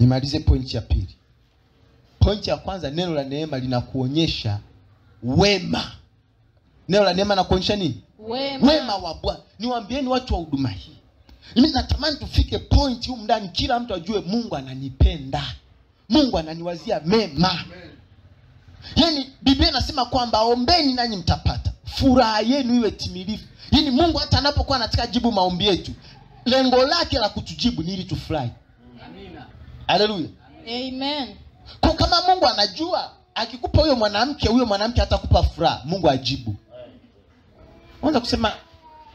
Nimalize point ya pili. Point ya kwanza, neno la neema linakuonyesha wema. Neno la neema linakuonyesha nini? Wema wa Bwana. Niwaambieni watu wa huduma hii, mimi natamani tufike point huko ndani kila mtu ajue Mungu ananipenda. Mungu ananiwazia mema. Yaani Biblia inasema kwamba ombeni nanyi mtapata. Furaha yenu iwe timilifu. Yaani Mungu hata anapokuwa anataka jibu maombi yetu, lengo lake la kutujibu ni ili tufurahi. Amina. Haleluya. Amen. Kwa kama Mungu anajua akikupa huyo mwanamke hatakupa furaha, Mungu ajibu. Unaweza kusema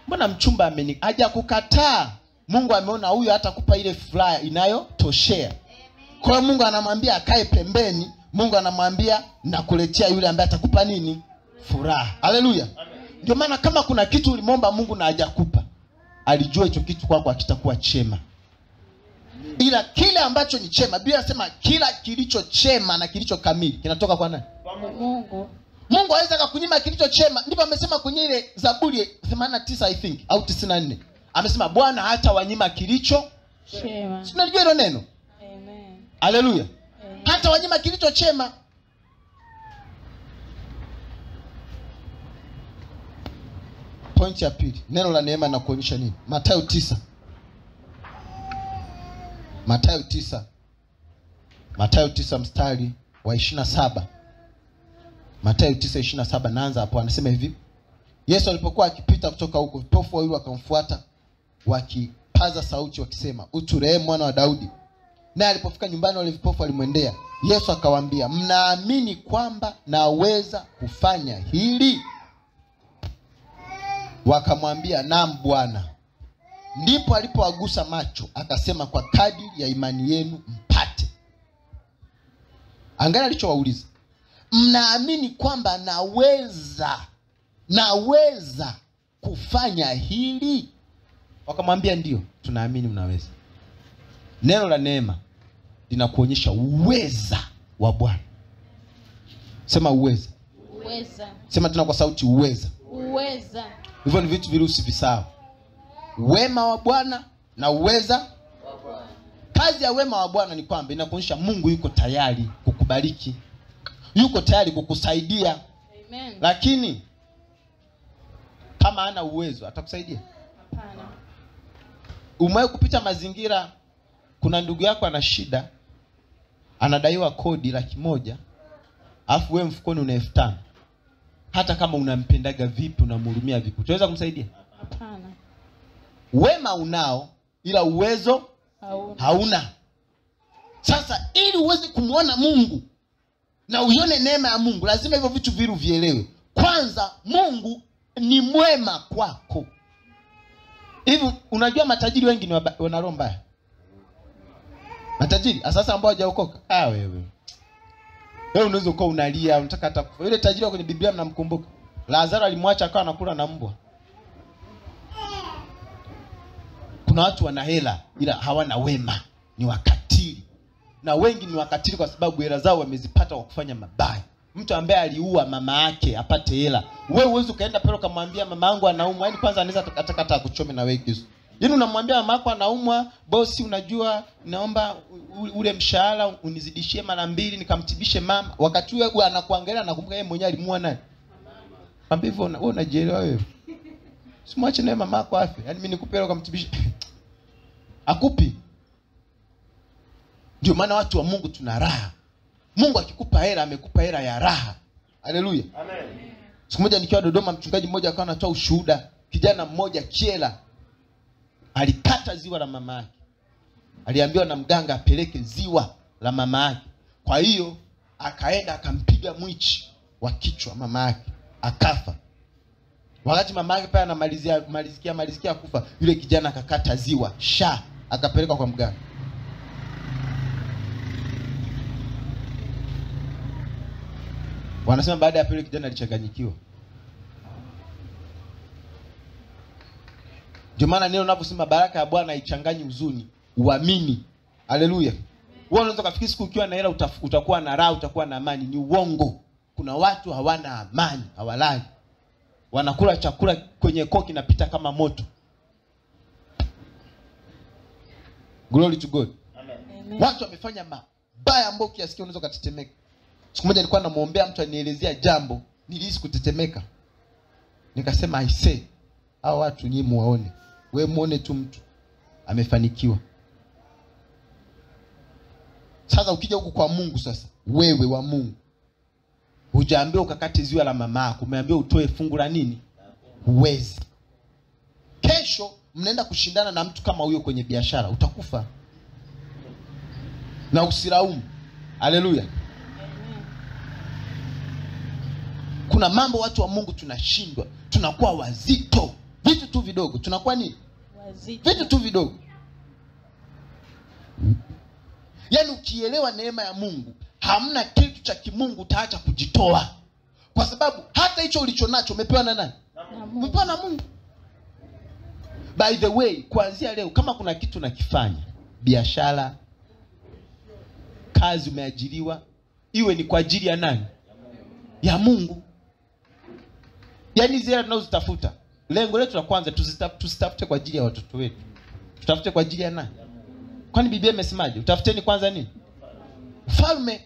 mbona mchumba haja kukataa? Mungu ameona huyo hatakupa ile furaha inayotoshea. Kwa hiyo Mungu anamwambia akae pembeni. Mungu anamwambia nakuletea yule ambaye atakupa nini? Furaha. Haleluya. Ndio maana kama kuna kitu ulimwomba Mungu na hajakupa, alijua hicho kitu kwako hakitakuwa chema. Ila kile ambacho ni chema, Biblia inasema kila kilicho chema na kilicho kamili kinatoka kwa nani? Kwa Mungu. Mungu hawezi kukunyima kilicho chema. Ndipo amesema kwenye ile Zaburi 89 I think au 94. Amesema Bwana hata wanyima kilicho chema. Unajua hilo neno? Amen. Haleluya. Hata wanyima kilicho chema. Point ya pili, neno la neema linakuonyesha nini? Mathayo 9. Mathayo 9 mstari wa 27. Mathayo 9:27, naanza hapo. Anasema hivi: Yesu alipokuwa akipita kutoka huko, vipofu wawili wakamfuata wakipaza sauti wakisema, uturehemu mwana wa Daudi. Naye alipofika nyumbani, wale vipofu walimwendea. Yesu akawaambia, mnaamini kwamba naweza kufanya hili? Wakamwambia, naam Bwana. Ndipo alipowagusa macho akasema, kwa kadiri ya imani yenu mpate. Angalia alichowauliza, mnaamini kwamba naweza kufanya hili? Wakamwambia ndio, tunaamini mnaweza. Neno la neema linakuonyesha uweza wa Bwana. Sema uweza. Uweza. Sema tena kwa sauti, uweza. Uweza. Hivyo ni vitu virusi visao. Wema wa Bwana na uweza wa Bwana. Kazi ya wema wa Bwana ni kwamba inakuonyesha Mungu yuko tayari kukubariki. Yuko tayari kukusaidia. Amen. Lakini kama hana uwezo atakusaidia? Hapana. Umewahi kupita mazingira, kuna ndugu yako ana shida, anadaiwa kodi 100,000, alafu wewe mfukoni una 5,000. Hata kama unampendaga vipi, unamhurumia vipi, utaweza kumsaidia? Hapana. Wema unao ila uwezo hauna. Sasa ili uweze kumuona Mungu na uione neema ya Mungu, lazima hivyo vitu viru vielewe. Kwanza, Mungu ni mwema kwako. Hivi unajua matajiri wengi ni wana roho mbaya? Matajiri sasa ambao hawajaokoka. Wewe unaweza ukawa unalia, unataka hata kufa. Yule tajiri kwenye Biblia mnamkumbuka? Lazaro alimwacha akawa anakula na mbwa. Kuna watu wana hela ila hawana wema, ni wakatili. Na wengi ni wakatili kwa sababu hela zao wamezipata kwa kufanya mabaya. Mtu ambaye aliua mama yake apate hela, wewe uweze kaenda pale kumwambia mama yangu anaumwa, yaani kwanza anaweza atakata kuchome na wewe kisu. Yaani unamwambia mama yako anaumwa, bosi unajua naomba ule mshahara unizidishie mara 2 nikamtibishe mama. Wakati wewe anakuangalia na kumbuka yeye mwenyewe alimuua nani? Mwambie hivyo, wewe unajielewa wewe. Simwache naye mama yako afe. Yaani mimi nikupe hela ukamtibishe. Akupi. Ndio maana watu wa Mungu tuna raha. Mungu akikupa hela amekupa hela ya raha. Haleluya. Amen. Siku moja nikiwa Dodoma, mchungaji mmoja akawa anatoa ushuhuda. Kijana mmoja Kiela alikata ziwa la mama yake. Aliambiwa na mganga apeleke ziwa la mama yake. Kwa hiyo akaenda akampiga mwichi wa kichwa mama yake, akafa. Wakati mama yake pale anamalizikia kufa, yule kijana akakata ziwa, akapeleka kwa mganga. Wanasema baada ya pale kijana alichanganyikiwa. Ndio maana neno linaposema baraka ya Bwana haichanganyi huzuni, uamini. Haleluya. Wewe unaweza kufikiri siku ukiwa na hela utakuwa na raha, utakuwa na amani. Ni uongo. Kuna watu hawana amani, hawalali. Wanakula chakula kwenye koki inapita kama moto. Glory to God. Amen. Amen. Watu wamefanya mabaya ambayo kiasikia unaweza kutetemeka. Siku moja nilikuwa namuombea mtu anielezea jambo, nilihisi kutetemeka. Nikasema I say, hao watu nyinyi muone. Wewe muone tu mtu amefanikiwa. Sasa ukija huku kwa Mungu sasa, wewe wa Mungu, hujaambiwa ukakate ziwa la mama yako, umeambiwa utoe fungu la nini? Huwezi. Kesho mnaenda kushindana na mtu kama huyo kwenye biashara, utakufa. Na usiraumu. Haleluya. Kuna mambo watu wa Mungu tunashindwa, tunakuwa wazito. Vitu tu vidogo tunakuwa nini? Wazito. Vitu tu vidogo. Yaani ukielewa neema ya Mungu, hamna kitu cha kimungu utaacha kujitoa. Kwa sababu hata hicho ulichonacho umepewa na nani? Umepewa na Mungu. By the way, kuanzia leo kama kuna kitu nakifanya, biashara, kazi umeajiriwa, iwe ni kwa ajili ya nani? Ya Mungu. Yaani zile tunazozitafuta, lengo letu la kwanza tusitafute kwa ajili ya watoto wetu. Tutafute kwa ajili ya nani? Kwani Biblia imesemaje? Utafuteni kwanza nini? Ufalme.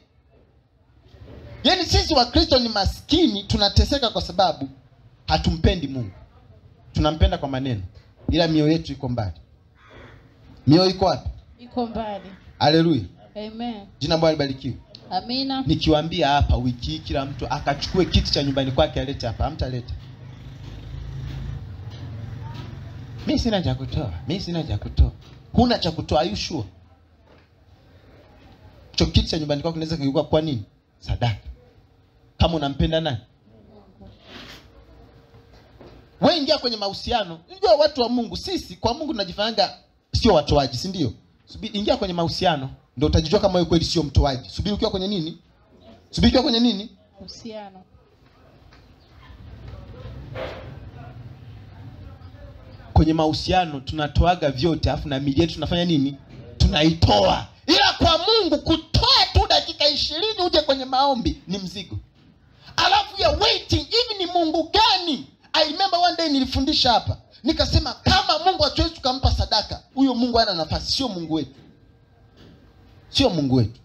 Yaani sisi wa Kristo ni maskini, tunateseka kwa sababu hatumpendi Mungu. Tunampenda kwa maneno, ila mioyo yetu iko mbali. Mioyo iko wapi? Iko mbali. Haleluya. Amen. Jina Bwana libarikiwe. Amina. Nikiwaambia hapa wiki hii kila mtu akachukue kiti cha nyumbani kwake alete hapa, hamtaleta. Mimi sina cha kutoa. Mimi sina cha kutoa. Huna cha kutoa, are you sure? Cho kiti cha nyumbani kwako kinaweza kugeuka kwa nini? Sadaka. Kama unampenda nani? Wewe ingia kwenye mahusiano. Unajua watu wa Mungu, sisi kwa Mungu tunajifanyanga sio watoaji, si ndio? Subiri ingia kwenye mahusiano ndio utajijua kama wewe kweli sio mtoaji. Subiri ukiwa kwenye nini? Subiri ukiwa kwenye nini? Mahusiano. Kwenye mahusiano tunatoaga vyote, afu na mili yetu tunafanya nini? Tunaitoa. Ila kwa Mungu kutoa tu dakika 20 uje kwenye maombi ni mzigo. Alafu ya waiting, hivi ni Mungu gani? I remember one day nilifundisha hapa. Nikasema kama Mungu hatuwezi tukampa sadaka, huyo Mungu hana nafasi, sio Mungu wetu. Sio Mungu wetu.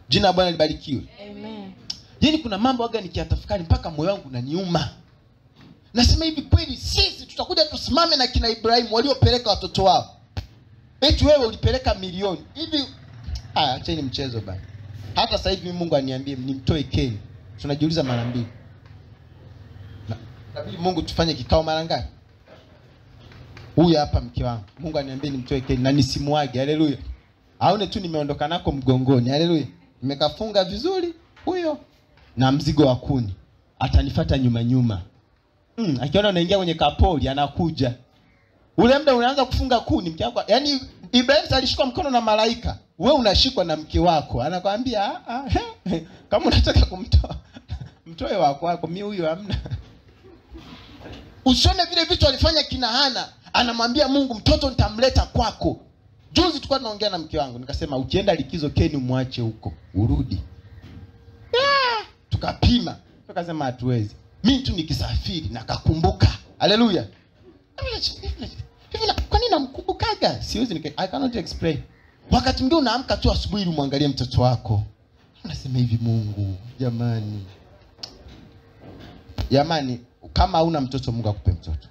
Jina la Bwana libarikiwe. Amen. Yaani kuna mambo waga nikiyatafakari mpaka moyo wangu unaniuma. Nasema hivi kweli sisi tutakuja tusimame na kina Ibrahim waliopeleka watoto wao. Eti wewe ulipeleka milioni. Hivi acheni mchezo bana. Hata sasa hivi Mungu aniambie nimtoe Keni. Tunajiuliza mara mbili. Nabii Mungu tufanye kikao mara ngapi? Huyu hapa mke wangu. Mungu aniambie nimtoe Keni na nisimuage. Haleluya. Aone tu nimeondoka nako mgongoni. Haleluya. Nimekafunga vizuri huyo na mzigo wa kuni. Atanifuata nyuma nyuma. Akiona unaingia kwenye kapoli anakuja. Ule muda unaanza kufunga kuni mke wako. Yaani Ibrahim alishikwa mkono na malaika. Wewe unashikwa na mke wako. Anakuambia kama unataka kumtoa mtoe wako mimi huyo hamna. Usione vile vitu alifanya kina Hana. Anamwambia Mungu mtoto nitamleta kwako. Juzi tulikuwa tunaongea na mke wangu nikasema ukienda likizo Keni muache huko urudi. Tukapima. Tukasema hatuwezi. Mimi tu nikisafiri na kakumbuka. Haleluya. Hivi kwa nini namkumbukaga? Siwezi I cannot explain. Wakati mwingine unaamka tu asubuhi ili muangalie mtoto wako. Unasema hivi Mungu, jamani. Jamani, kama huna mtoto Mungu akupe mtoto.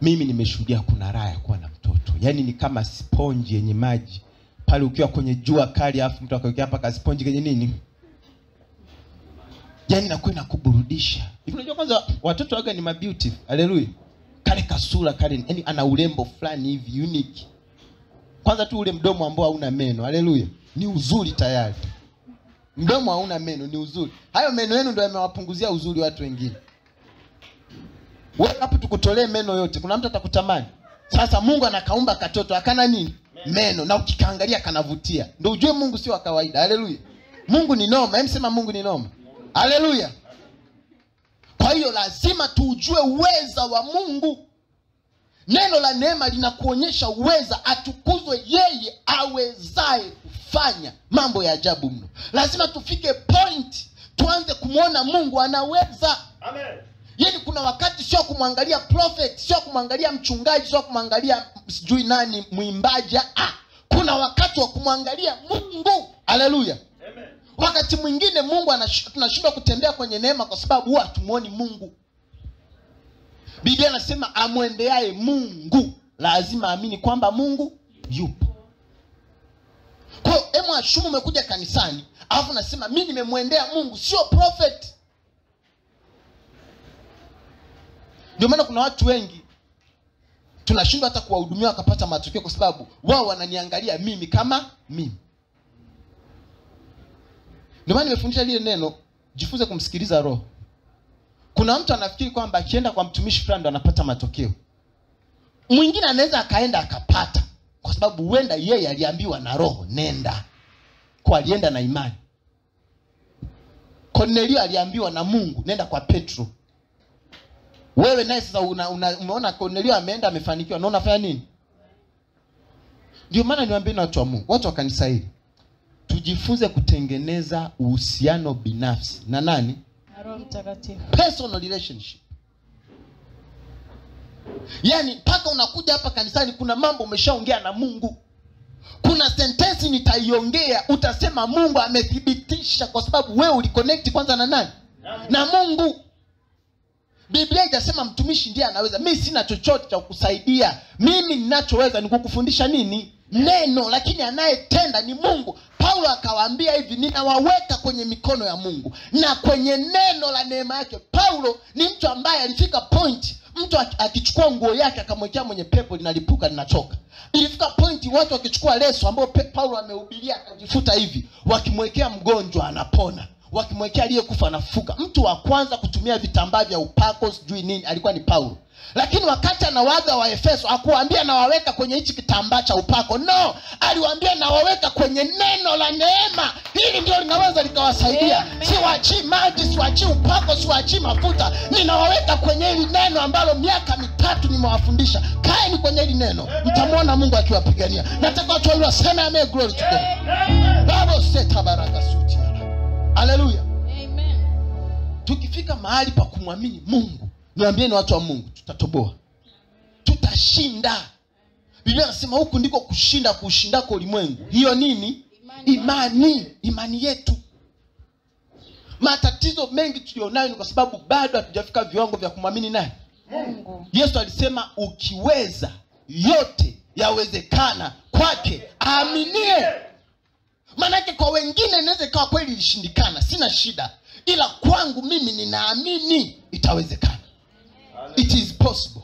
Mimi nimeshuhudia kuna raha ya kuwa na mtoto. Yaani ni kama sponge yenye maji. Pale ukiwa kwenye jua kali afu mtu akawekea hapa ka sponge kwenye nini? Yaani inakuwa inakuburudisha. Hivi unajua kwanza watoto waga ni beautiful. Haleluya. Kale kasura kale, yani ana urembo fulani hivi unique. Kwanza tu ule mdomo ambao hauna meno. Haleluya. Ni uzuri tayari. Mdomo hauna meno ni uzuri. Hayo meno yenu ndio yamewapunguzia uzuri watu wengine. Wewe hapo tukutolee meno yote, kuna mtu atakutamani. Sasa Mungu anakaumba katoto akana nini? Meno, na ukikaangalia kanavutia. Ndio ujue Mungu sio wa kawaida. Haleluya. Mungu ni noma. Hem sema Mungu ni noma. Haleluya. Kwa hiyo lazima tujue uweza wa Mungu. Neno la neema linakuonyesha uweza, atukuzwe yeye awezaye kufanya mambo ya ajabu mno. Lazima tufike point tuanze kumuona Mungu anaweza. Amen. Yaani kuna wakati sio kumwangalia prophet, sio kumwangalia mchungaji, sio kumwangalia sijui nani mwimbaji. Kuna wakati wa kumwangalia Mungu. Haleluya. Amen. Wakati mwingine Mungu tunashindwa kutembea kwenye neema kwa sababu huwa hatumuoni Mungu. Biblia inasema amwendeaye Mungu lazima amini kwamba Mungu yupo. Kwa hiyo emu ashumu umekuja kanisani, alafu nasema mimi nimemwendea Mungu, sio prophet. Ndio maana kuna watu wengi tunashindwa hata kuwahudumia wakapata matokeo kwa sababu wao wananiangalia mimi kama mimi. Ndio maana nimefundisha lile neno, jifunze kumsikiliza Roho. Kuna mtu anafikiri kwamba akienda kwa mtumishi fulani ndo anapata matokeo. Mwingine anaweza akaenda akapata kwa sababu huenda yeye aliambiwa na Roho nenda. Kwa alienda na imani. Cornelio aliambiwa na Mungu nenda kwa Petro. Wewe naye sasa umeona Cornelio ameenda amefanikiwa, na unafanya nini? Ndio maana niwaambie na watu wa Mungu, watu wa kanisa hili, tujifunze kutengeneza uhusiano binafsi na nani? Na Roho Mtakatifu. Personal relationship. Yaani mpaka unakuja hapa kanisani kuna mambo umeshaongea na Mungu. Kuna sentence nitaiongea utasema Mungu amethibitisha kwa sababu wewe uliconnect kwanza na nani? Na Mungu. Biblia inasema mtumishi ndiye anaweza. Mimi sina chochote cha kukusaidia. Mimi ninachoweza ni kukufundisha nini? Neno, lakini anayetenda ni Mungu. Paulo akawaambia hivi, ninawaweka kwenye mikono ya Mungu na kwenye neno la neema yake. Paulo ni mtu ambaye alifika point mtu akichukua nguo yake akamwekea mwenye pepo linalipuka linatoka. Ilifika point watu wakichukua leso ambao Paulo amehubiria akajifuta hivi, wakimwekea mgonjwa anapona, wakimwekea aliyekufa anafufuka. Mtu wa kwanza kutumia vitambaa vya upako sijui nini alikuwa ni Paulo. Lakini wakati anawaga wa Efeso hakuwaambia nawaweka kwenye hichi kitambaa cha upako. No, aliwaambia nawaweka kwenye neno la neema. Hili ndio linaweza likawasaidia. Siwaachii maji, siwaachii upako, siwaachii mafuta. Ninawaweka kwenye hili neno ambalo miaka 3 nimewafundisha. Kaeni kwenye hili neno, mtamwona Mungu akiwapigania. Nataka watu wale waseme amen, glory to God. Baba seta baraka suti. Haleluya. Amen. Tukifika mahali pa kumwamini Mungu, niambieni watu wa Mungu, tutatoboa. Tutashinda. Biblia inasema huku ndiko kushinda kuushindako ulimwengu. Hiyo nini? Imani yetu. Matatizo mengi tulionayo ni kwa sababu bado hatujafika viwango vya kumwamini nani? Mungu. Yesu alisema ukiweza yote yawezekana kwake aaminie. Manake kwa wengine inaweza ikawa kweli ilishindikana, sina shida. Ila kwangu mimi ninaamini itawezekana. It is possible.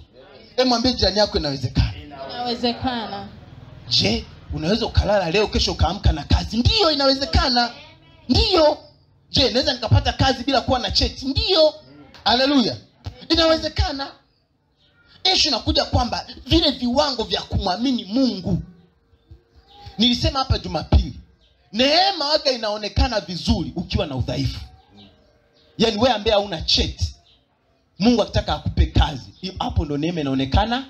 Mwambie jirani yako inawezekana. Inawezekana. Je, unaweza ukalala leo kesho ukaamka na kazi? Ndiyo, inawezekana. Ndiyo. Je, naweza nikapata kazi bila kuwa na cheti? Ndiyo. Haleluya. Inawezekana. Issue inakuja kwamba vile viwango vya kumwamini Mungu. Nilisema hapa Jumapili, neema waga inaonekana vizuri ukiwa na udhaifu. Yaani wewe ambaye huna cheti, Mungu akitaka akupe kazi, hapo ndo neema inaonekana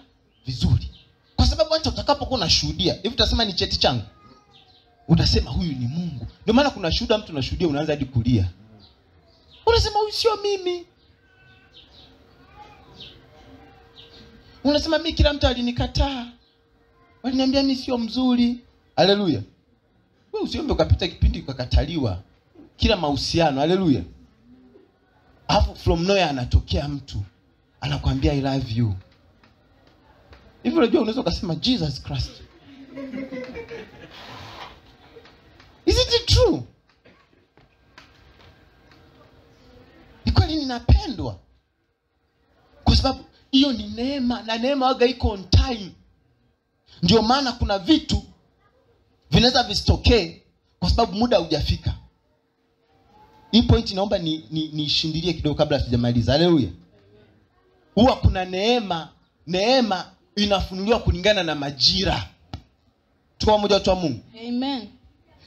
vizuri. Kwa sababu hata utakapokuwa unashuhudia, hivi utasema ni cheti changu? Utasema huyu ni Mungu. Ndio maana kuna shuhuda mtu unashuhudia unaanza hadi kulia. Unasema huyu sio mimi. Unasema mimi kila mtu alinikataa. Waliniambia mimi sio mzuri. Haleluya. Wewe usiombe ukapita kipindi ukakataliwa. Kila mahusiano, haleluya. Hapo from nowhere anatokea mtu anakuambia I love you. Hivi unajua unaweza kusema Jesus Christ. Is it true? Ni kweli ninapendwa. Kwa sababu hiyo ni neema, na neema waga iko on time. Ndio maana kuna vitu vinaweza visitokee kwa sababu muda hujafika. Hii point naomba nishindilie kidogo kabla sijamaliza. Haleluya. Huwa kuna neema inafunuliwa kulingana na majira. Tuko pamoja watu wa Mungu? Amen.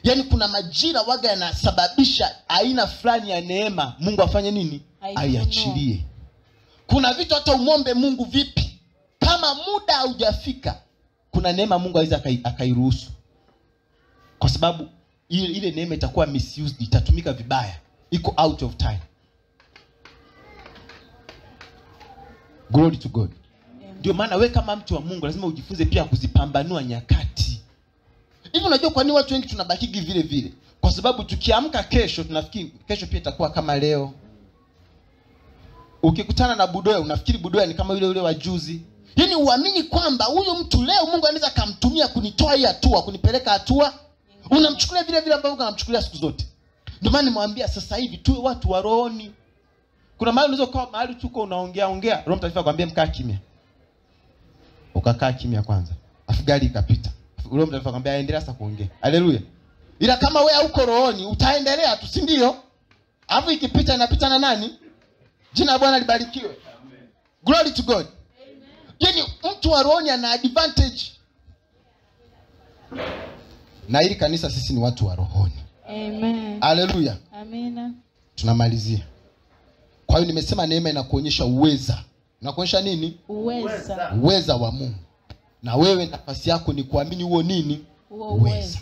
Yaani kuna majira waga yanasababisha aina fulani ya neema Mungu afanye nini? Aiachilie. Kuna vitu hata umombe Mungu vipi, kama muda haujafika, kuna neema Mungu aweza akairuhusu. Kwa sababu ile neema itakuwa misused, itatumika vibaya. Iko out of time. Glory to God. Ndio maana wewe kama mtu wa Mungu lazima ujifunze pia kuzipambanua nyakati. Hivi unajua kwa nini watu wengi tunabakigi vile vile? Kwa sababu tukiamka kesho tunafikiri kesho pia itakuwa kama leo. Ukikutana na Budoya unafikiri Budoya ni kama yule wa juzi. Yaani uamini kwamba huyo mtu leo Mungu anaweza kumtumia kunitoa hii hatua, kunipeleka hatua. Unamchukulia vile vile ambavyo unamchukulia siku zote. Ndio maana nimwambia sasa hivi tuwe watu wa rohoni. Kuna mahali unaweza kuwa mahali tuko unaongea, Roho Mtakatifu akwambia mkaa kimya. Ukakaa kimya kwanza. Afu gari ikapita. Roho Mtakatifu akwambia endelea sasa kuongea. Haleluya. Ila kama wewe uko rohoni utaendelea tu, si ndio? Afu ikipita inapita na nani? Jina la Bwana libarikiwe. Amen. Glory to God. Amen. Yaani mtu wa rohoni ana advantage. Na hili kanisa sisi ni watu wa rohoni. Amen. Haleluya. Amina. Tunamalizia. Kwa hiyo nimesema neema inakuonyesha uweza. Inakuonyesha nini? Uweza. Uweza wa Mungu. Na wewe nafasi yako ni kuamini huo nini? Uweza.